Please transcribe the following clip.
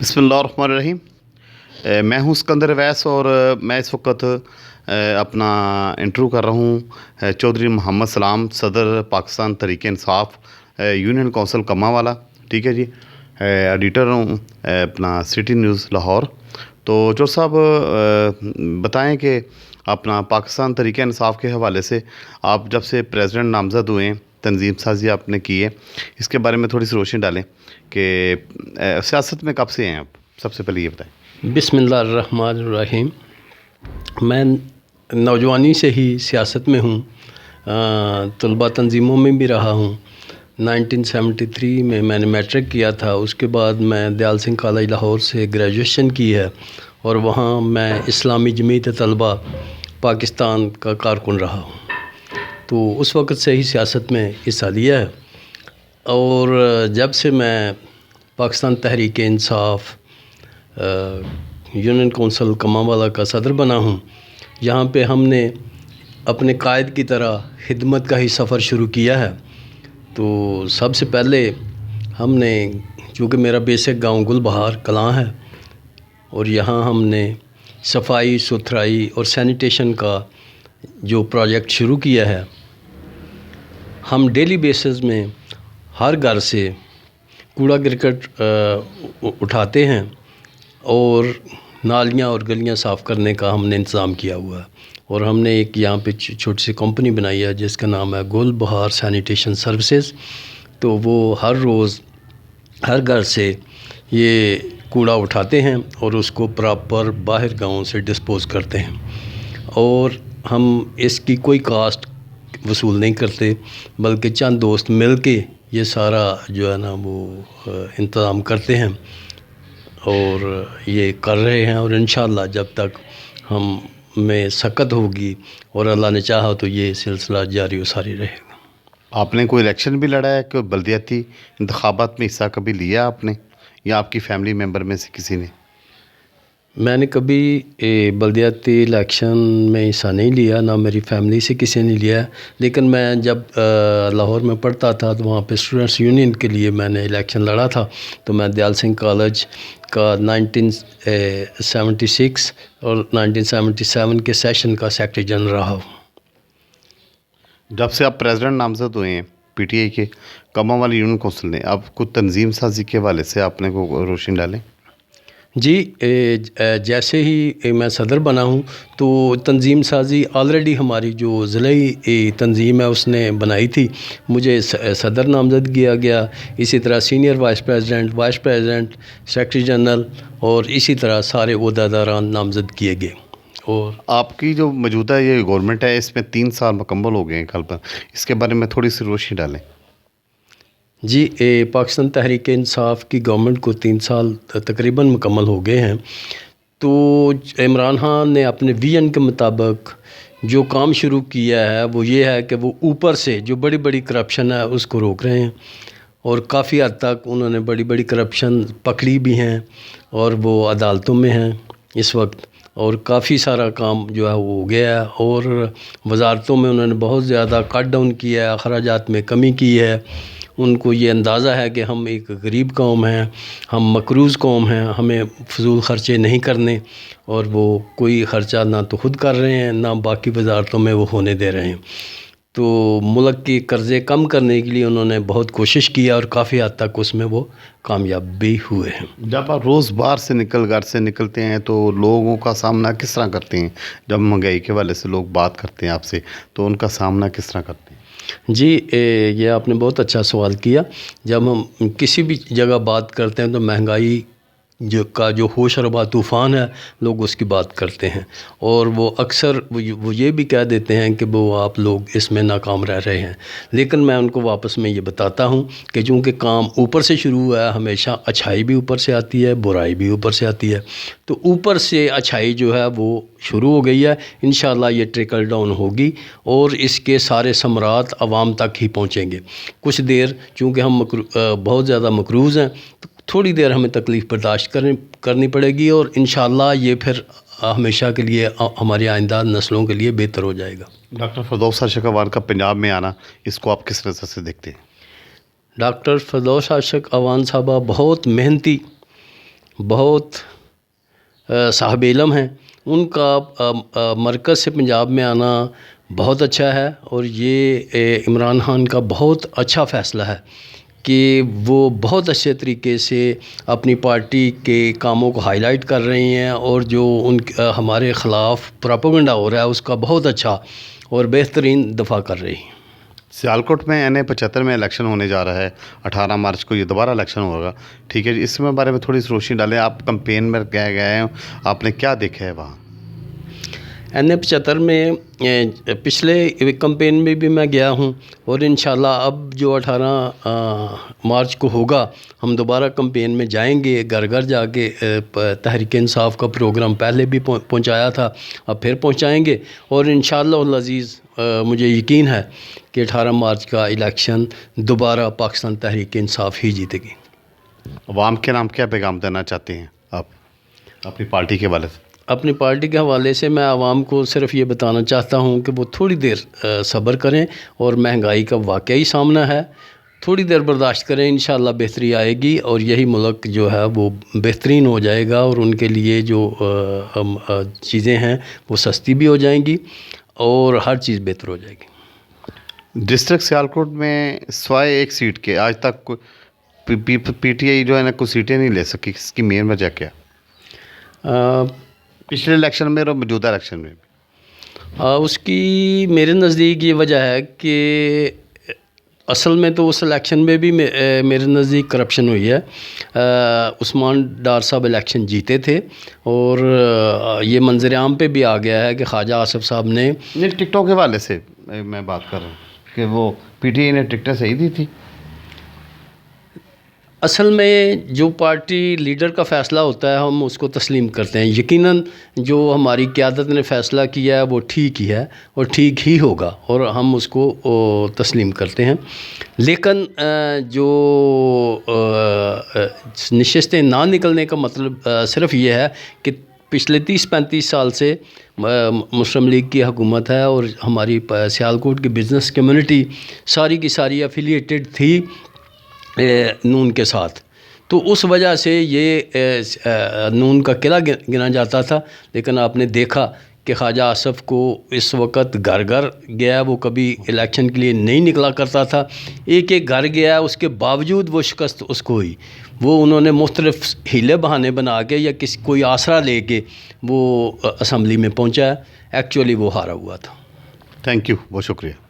بسم اللہ الرحمن الرحیم۔ میں ہوں اسکندر اویس اور میں اس وقت اپنا انٹرویو کر رہا ہوں چودھری محمد سلام، صدر پاکستان تحریک انصاف یونین کونسل کما والا، ٹھیک ہے جی۔ ایڈیٹر ہوں اپنا سٹی نیوز لاہور۔ تو چودھری صاحب بتائیں کہ اپنا پاکستان تحریک انصاف کے حوالے سے آپ جب سے پریزیڈنٹ نامزد ہوئے ہیں، تنظیم سازی آپ نے کی ہے، اس کے بارے میں تھوڑی سی روشنی ڈالیں کہ سیاست میں کب سے ہیں آپ؟ سب سے پہلے یہ بتائیں۔ بسم اللہ الرحمن الرحیم۔ میں نوجوانی سے ہی سیاست میں ہوں، طلبہ تنظیموں میں بھی رہا ہوں۔ 1973 میں نے میٹرک کیا تھا، اس کے بعد میں دیال سنگھ کالج لاہور سے گریجویشن کی ہے اور وہاں میں اسلامی جمعیت طلبہ پاکستان کا کارکن رہا ہوں۔ تو اس وقت سے ہی سیاست میں حصہ لیا ہے، اور جب سے میں پاکستان تحریک انصاف یونین کونسل کما والا کا صدر بنا ہوں، یہاں پہ ہم نے اپنے قائد کی طرح خدمت کا ہی سفر شروع کیا ہے۔ تو سب سے پہلے ہم نے، چونکہ میرا بیسک گاؤں گل بہار کلاں ہے، اور یہاں ہم نے صفائی ستھرائی اور سینیٹیشن کا جو پروجیکٹ شروع کیا ہے۔ ہم ڈیلی بیسز میں ہر گھر سے کوڑا کرکٹ اٹھاتے ہیں اور نالیاں اور گلیاں صاف کرنے کا ہم نے انتظام کیا ہوا ہے، اور ہم نے ایک یہاں پہ چھوٹی سی کمپنی بنائی ہے جس کا نام ہے گل بہار سینیٹیشن سروسز۔ تو وہ ہر روز ہر گھر سے یہ کوڑا اٹھاتے ہیں اور اس کو پراپر باہر گاؤں سے ڈسپوز کرتے ہیں، اور ہم اس کی کوئی کاسٹ وصول نہیں کرتے، بلکہ چند دوست مل کے یہ سارا جو ہے نا وہ انتظام کرتے ہیں اور یہ کر رہے ہیں، اور انشاءاللہ جب تک ہم میں سکت ہوگی اور اللہ نے چاہا تو یہ سلسلہ جاری و ساری رہے گا۔ آپ نے کوئی الیکشن بھی لڑا ہے؟ کوئی بلدیاتی انتخابات میں حصہ کبھی لیا آپ نے، یا آپ کی فیملی ممبر میں سے کسی نے؟ میں نے کبھی بلدیاتی الیکشن میں حصہ نہیں لیا، نہ میری فیملی سے کسی نے لیا، لیکن میں جب لاہور میں پڑھتا تھا تو وہاں پہ اسٹوڈنٹس یونین کے لیے میں نے الیکشن لڑا تھا۔ تو میں دیال سنگھ کالج کا 1976 اور 1977 کے سیشن کا سیکرٹری جنرل رہا ہوں۔ جب سے آپ پریزیڈنٹ نامزد ہوئے ہیں پی ٹی آئی کے کما والی یونین کونسل نے، آپ کو تنظیم سازی کے حوالے سے آپ نے کو روشنی ڈالیں؟ جی، جیسے ہی میں صدر بنا ہوں تو تنظیم سازی آلریڈی ہماری جو ضلعی تنظیم ہے اس نے بنائی تھی، مجھے صدر نامزد کیا گیا، اسی طرح senior vice president, secretary general, اور اسی طرح سارے عہدیداران نامزد کیے گئے۔ اور آپ کی جو موجودہ یہ گورنمنٹ ہے، اس میں 3 سال مکمل ہو گئے ہیں کل پر، اس کے بارے میں تھوڑی سی روشنی ڈالیں۔ جی، پاکستان تحریک انصاف کی گورنمنٹ کو 3 سال تقریباً مکمل ہو گئے ہیں۔ تو عمران خان نے اپنے ویژن کے مطابق جو کام شروع کیا ہے وہ یہ ہے کہ وہ اوپر سے جو بڑی بڑی کرپشن ہے اس کو روک رہے ہیں، اور کافی حد تک انہوں نے بڑی بڑی کرپشن پکڑی بھی ہیں اور وہ عدالتوں میں ہیں اس وقت، اور کافی سارا کام جو ہے وہ ہو گیا ہے، اور وزارتوں میں انہوں نے بہت زیادہ کٹ ڈاؤن کیا ہے، اخراجات میں کمی کی ہے۔ ان کو یہ اندازہ ہے کہ ہم ایک غریب قوم ہیں، ہم مقروض قوم ہیں، ہمیں فضول خرچے نہیں کرنے، اور وہ کوئی خرچہ نہ تو خود کر رہے ہیں نہ باقی وزارتوں میں وہ ہونے دے رہے ہیں۔ تو ملک کے قرضے کم کرنے کے لیے انہوں نے بہت کوشش کی اور کافی حد تک اس میں وہ کامیاب بھی ہوئے ہیں۔ جب آپ روز باہر سے گھر سے نکلتے ہیں تو لوگوں کا سامنا کس طرح کرتے ہیں؟ جب مہنگائی کے حوالے سے لوگ بات کرتے ہیں آپ سے تو ان کا سامنا کس طرح کرتے ہیں؟ جی، یہ آپ نے بہت اچھا سوال کیا۔ جب ہم کسی بھی جگہ بات کرتے ہیں تو مہنگائی جو ہوش ربا طوفان ہے، لوگ اس کی بات کرتے ہیں، اور وہ اکثر وہ یہ بھی کہہ دیتے ہیں کہ وہ آپ لوگ اس میں ناکام رہ رہے ہیں، لیکن میں ان کو واپس میں یہ بتاتا ہوں کہ چونکہ کام اوپر سے شروع ہوا ہے، ہمیشہ اچھائی بھی اوپر سے آتی ہے، برائی بھی اوپر سے آتی ہے۔ تو اوپر سے اچھائی جو ہے وہ شروع ہو گئی ہے، انشاءاللہ یہ ٹریکل ڈاؤن ہوگی اور اس کے سارے ثمرات عوام تک ہی پہنچیں گے۔ کچھ دیر چونکہ ہم بہت زیادہ مقروض ہیں تو تھوڑی دیر ہمیں تکلیف برداشت کرنی پڑے گی، اور انشاءاللہ یہ پھر ہمیشہ کے لیے ہماری آئندہ نسلوں کے لیے بہتر ہو جائے گا۔ ڈاکٹر فردوس عاشق اوان کا پنجاب میں آنا، اس کو آپ کس نظر سے دیکھتے ہیں؟ ڈاکٹر فردوس عاشق اوان صاحبہ بہت محنتی بہت صاحب علم ہیں، ان کا مرکز سے پنجاب میں آنا بہت اچھا ہے، اور یہ عمران خان کا بہت اچھا فیصلہ ہے کہ وہ بہت اچھے طریقے سے اپنی پارٹی کے کاموں کو ہائی لائٹ کر رہے ہیں، اور جو ہمارے خلاف پروپیگنڈا ہو رہا ہے اس کا بہت اچھا اور بہترین دفاع کر رہی ہیں۔ سیالکوٹ میں NA-75 میں الیکشن ہونے جا رہا ہے، 18 مارچ کو یہ دوبارہ الیکشن ہوگا، ٹھیک ہے جی، اس میں بارے میں تھوڑی سی روشنی ڈالیں، آپ کمپین میں گئے ہیں، آپ نے کیا دیکھا ہے وہاں؟ NA-75 میں پچھلے کمپین میں بھی میں گیا ہوں، اور انشاءاللہ اب جو 18 مارچ کو ہوگا ہم دوبارہ کمپین میں جائیں گے، گھر گھر جا کے تحریک انصاف کا پروگرام پہلے بھی پہنچایا تھا، اب پھر پہنچائیں گے، اور انشاءاللہ العزیز مجھے یقین ہے کہ 18 مارچ کا الیکشن دوبارہ پاکستان تحریک انصاف ہی جیتے گی۔ عوام کے نام کیا پیغام دینا چاہتے ہیں آپ اپنی پارٹی کے حوالے سے؟ اپنی پارٹی کے حوالے سے میں عوام کو صرف یہ بتانا چاہتا ہوں کہ وہ تھوڑی دیر صبر کریں، اور مہنگائی کا واقعی سامنا ہے، تھوڑی دیر برداشت کریں، انشاءاللہ بہتری آئے گی، اور یہی ملک جو ہے وہ بہترین ہو جائے گا، اور ان کے لیے جو چیزیں ہیں وہ سستی بھی ہو جائیں گی، اور ہر چیز بہتر ہو جائے گی۔ ڈسٹرکٹ سیالکوٹ میں سوائے ایک سیٹ کے آج تک PTI جو ہے نا کوئی سیٹیں نہیں لے سکی، اس کی مین وجہ کیا؟ پچھلے الیکشن میں اور موجودہ الیکشن میں بھی؟ اس کی میرے نزدیک یہ وجہ ہے کہ اصل میں تو اس الیکشن میں بھی میرے نزدیک کرپشن ہوئی ہے۔ عثمان ڈار صاحب الیکشن جیتے تھے، اور یہ منظر عام پہ بھی آ گیا ہے کہ خواجہ آصف صاحب نے ٹکٹوں کے حوالے سے میں بات کر رہا ہوں کہ وہ PTI نے ٹکٹیں صحیح دی تھی۔ اصل میں جو پارٹی لیڈر کا فیصلہ ہوتا ہے ہم اس کو تسلیم کرتے ہیں، یقیناً جو ہماری قیادت نے فیصلہ کیا ہے وہ ٹھیک ہی ہے اور ٹھیک ہی ہوگا، اور ہم اس کو تسلیم کرتے ہیں۔ لیکن جو نشستیں نہ نکلنے کا مطلب صرف یہ ہے کہ پچھلے 30-35 سال سے مسلم لیگ کی حکومت ہے، اور ہماری سیالکوٹ کی بزنس کمیونٹی ساری کی ساری افیلیٹڈ تھی نون کے ساتھ، تو اس وجہ سے یہ نون کا قلعہ گنا جاتا تھا۔ لیکن آپ نے دیکھا کہ خواجہ آصف کو اس وقت گھر گھر گیا، وہ کبھی الیکشن کے لیے نہیں نکلا کرتا تھا، ایک ایک گھر گیا، اس کے باوجود وہ شکست اس کو ہوئی۔ وہ انہوں نے مختلف ہیلے بہانے بنا کے یا کوئی آسرا لے کے وہ اسمبلی میں پہنچا ہے، ایکچولی وہ ہارا ہوا تھا۔ تھینک یو، بہت شکریہ۔